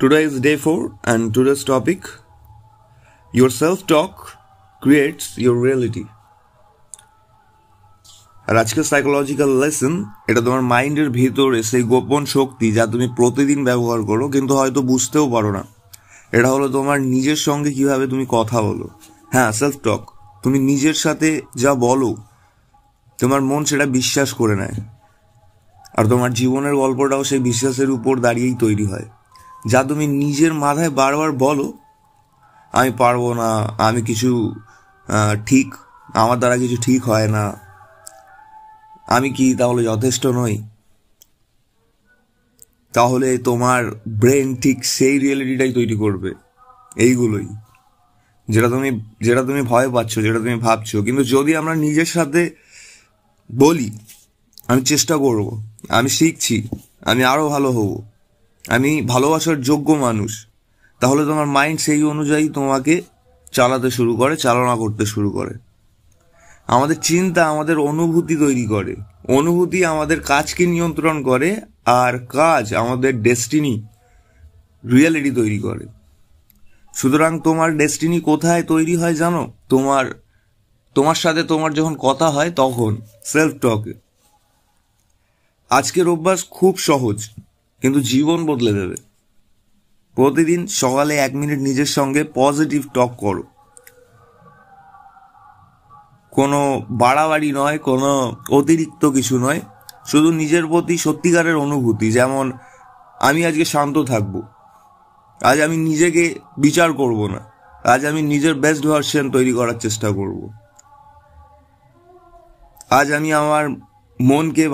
Today is day 4 and today's topic, your self-talk creates your reality. আর আজকের psychological lesson, এটা তোমার মাইন্ডের ভিতরে সেই গোপন শক্তি যা তুমি প্রতিদিন ব্যবহার করো কিন্তু হয়তো বুঝতেও পারো না। এটা হলো তোমার নিজের সঙ্গে কিভাবে তুমি কথা বলো। হ্যাঁ, সেলফ টক। তুমি নিজের সাথে যা বলো তোমার মন সেটা বিশ্বাস করে নেয়, আর তোমার জীবনের গল্পটাও সেই বিশ্বাসের উপর দাঁড়িয়েই তৈরি হয়। যা তুমি নিজের মাথায় বারবার বলো, আমি পারবো না, আমি কিছু আমার দ্বারা কিছু ঠিক হয় না, আমি কি তাহলে যথেষ্ট নই, তাহলে তোমার ব্রেন ঠিক সেই রিয়েলিটিটাই তৈরি করবে। এইগুলোই যেটা তুমি ভয় পাচ্ছ, যেটা তুমি ভাবছো। কিন্তু যদি আমরা নিজের সাথে বলি, আমি চেষ্টা করব, আমি শিখছি, আমি আরো ভালো হব, আমি ভালোবাসার যোগ্য মানুষ, তাহলে তোমার মাইন্ড সেই অনুযায়ী তোমাকে চালনা করতে শুরু করে। আমাদের চিন্তা আমাদের অনুভূতি তৈরি করে, অনুভূতি আমাদের কাজকে নিয়ন্ত্রণ করে, আর কাজ আমাদের ডেস্টিনি রিয়েলিটি তৈরি করে। সুতরাং তোমার ডেস্টিনি কোথায় তৈরি হয় জানো? তোমার সাথে তোমার যখন কথা হয় তখন, সেলফ টকে। আজকের অভ্যাস খুব সহজ কিন্তু জীবন বদলে দেবে। প্রতিদিন সকালে 1 মিনিট নিজের সঙ্গে পজিটিভ টক করো। কোনো বাড়াবাড়ি নয়, কোনো অতিরিক্ত কিছু নয়, শুধু নিজের প্রতি সত্যিকারের অনুভূতি। যেমন, আমি আজকে শান্ত থাকবো, আজ আমি নিজেকে বিচার করব না, আজ আমি নিজের বেস্ট ভার্সন তৈরি করার চেষ্টা করব, আজ আমি আমার মনকে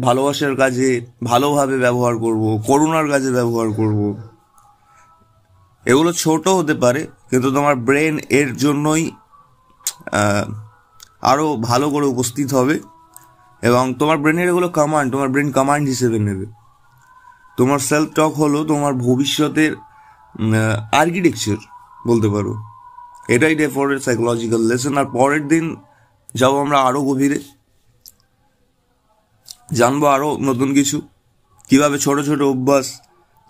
ভালোবাসার কাজে ভালোভাবে ব্যবহার করব, করুণার কাজে ব্যবহার করব। এগুলো ছোট হতে পারে কিন্তু তোমার ব্রেন এর জন্যই আরো ভালো করে উপস্থিত হবে, এবং তোমার ব্রেনের এগুলো তোমার ব্রেন কমান্ড হিসেবে নেবে। তোমার সেলফ টক হলো তোমার ভবিষ্যতের আর্কিটেকচার বলতে পারো। এটাই ডে 4 এর সাইকোলজিক্যাল লেসন। আর পরের দিন যাবো আমরা আরো গভীরে, জানবো আরো নতুন কিছু, কিভাবে ছোট ছোট অভ্যাস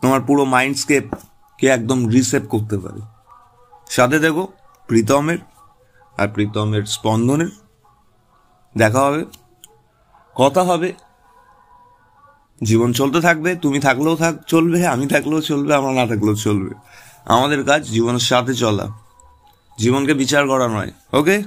তোমার পুরো মাইন্ডস্কেপকে একদম রিসেট করতে পারে। সাথে দেখো প্রীতমের স্পন্দনের। দেখা হবে, কথা হবে, জীবন চলতে থাকবে। তুমি থাকলেও চলবে, আমি থাকলেও চলবে, আমরা না থাকলেও চলবে। আমাদের কাজ জীবনের সাথে চলা, জীবনকে বিচার করা নয়। ওকে।